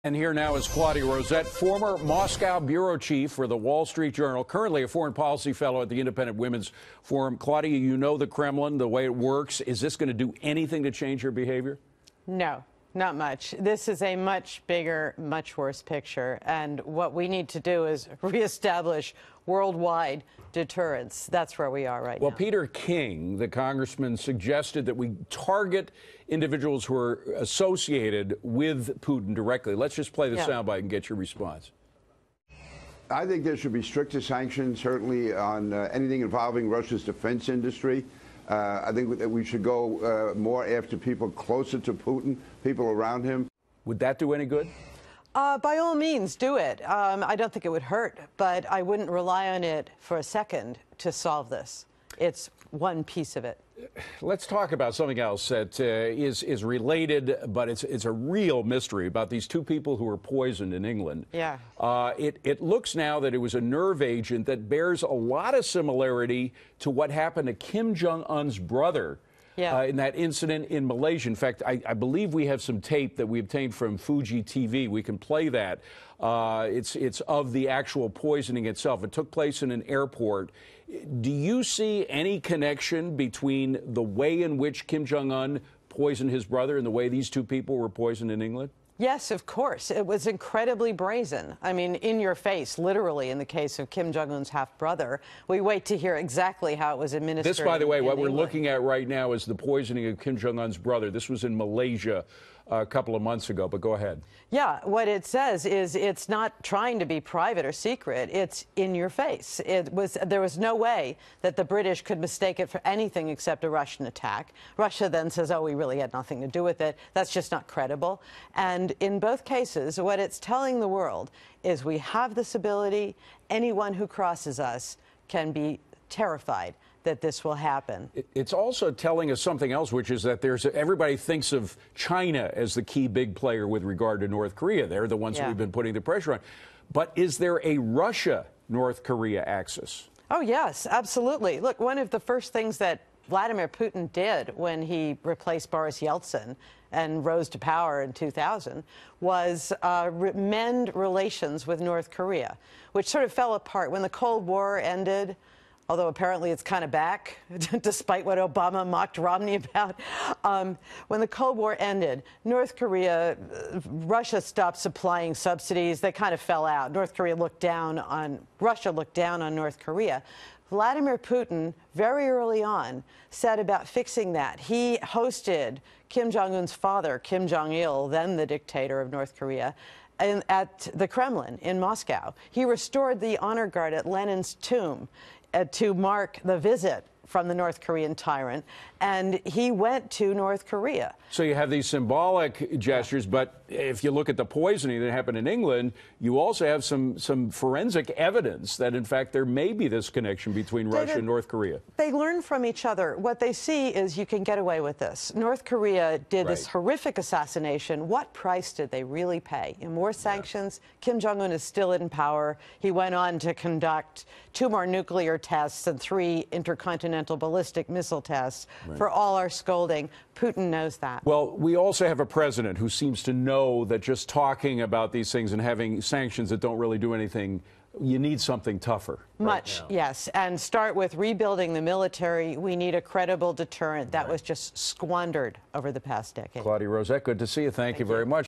And here now is Claudia Rosett, former Moscow bureau chief for the Wall Street Journal, currently a foreign policy fellow at the Independent Women's Forum. Claudia, you know the Kremlin, the way it works. Is this going to do anything to change your behavior? No, not much. This is a much bigger, much worse picture. And what we need to do is reestablish worldwide deterrents. That's where we are right now. Well, Peter King, the congressman, suggested that we target individuals who are associated with Putin directly. Let's just play the soundbite and get your response. I think there should be stricter sanctions, certainly on anything involving Russia's defense industry. I think that we should go more after people closer to Putin, people around him. Would that do any good? By all means, do it. I don't think it would hurt, but I wouldn't rely on it for a second to solve this. It's one piece of it. Let's talk about something else that is related, but it's a real mystery about these two people who were poisoned in England. Yeah. It looks now that it was a nerve agent that bears a lot of similarity to what happened to Kim Jong-un's brother. Yeah. In that incident in Malaysia. In fact, I believe we have some tape that we obtained from Fuji TV. We can play that. It's of the actual poisoning itself. It took place in an airport. Do you see any connection between the way in which Kim Jong-un poisoned his brother and the way these two people were poisoned in England? Yes, of course. It was incredibly brazen. I mean, in your face, literally, in the case of Kim Jong-un's half-brother. We wait to hear exactly how it was administered. This, by the way, what we're England. looking at right now is the poisoning of Kim Jong-un's brother. This was in Malaysia a couple of months ago, but go ahead. Yeah, what it says is it's not trying to be private or secret. It's in your face. There was no way that the British could mistake it for anything except a Russian attack. Russia then says, oh, we really had nothing to do with it. That's just not credible. And in both cases, what it's telling the world is we have this ability. Anyone who crosses us can be terrified that this will happen. It's also telling us something else, which is that everybody thinks of China as the key big player with regard to North Korea. They're the ones that we've been putting the pressure on. But is there a Russia-North Korea axis? Oh, yes, absolutely. Look, one of the first things that Vladimir Putin did when he replaced Boris Yeltsin and rose to power in 2000 was mend relations with North Korea, which sort of fell apart when the Cold War ended. Although apparently it's kind of back, despite what Obama mocked Romney about. When the Cold War ended, North Korea, Russia stopped supplying subsidies. They kind of fell out. Russia looked down on North Korea. Vladimir Putin, very early on, set about fixing that. He hosted Kim Jong-un's father, Kim Jong-il, then the dictator of North Korea, at the Kremlin in Moscow. He restored the honor guard at Lenin's tomb to mark the visit from the North Korean tyrant, and he went to North Korea. So you have these symbolic gestures, but if you look at the poisoning that happened in England, you also have some forensic evidence that, in fact, there may be this connection between Russia and North Korea. They learn from each other. What they see is you can get away with this. North Korea did this horrific assassination. What price did they really pay? In more sanctions, Kim Jong-un is still in power. He went on to conduct 2 more nuclear tests and 3 intercontinental ballistic missile tests. For all our scolding, Putin knows that. Well, we also have a president who seems to know that just talking about these things and having sanctions that don't really do anything, you need something tougher. Much, yes. And start with rebuilding the military. We need a credible deterrent that was just squandered over the past decade. Claudia Rosett, good to see you. Thank you very much.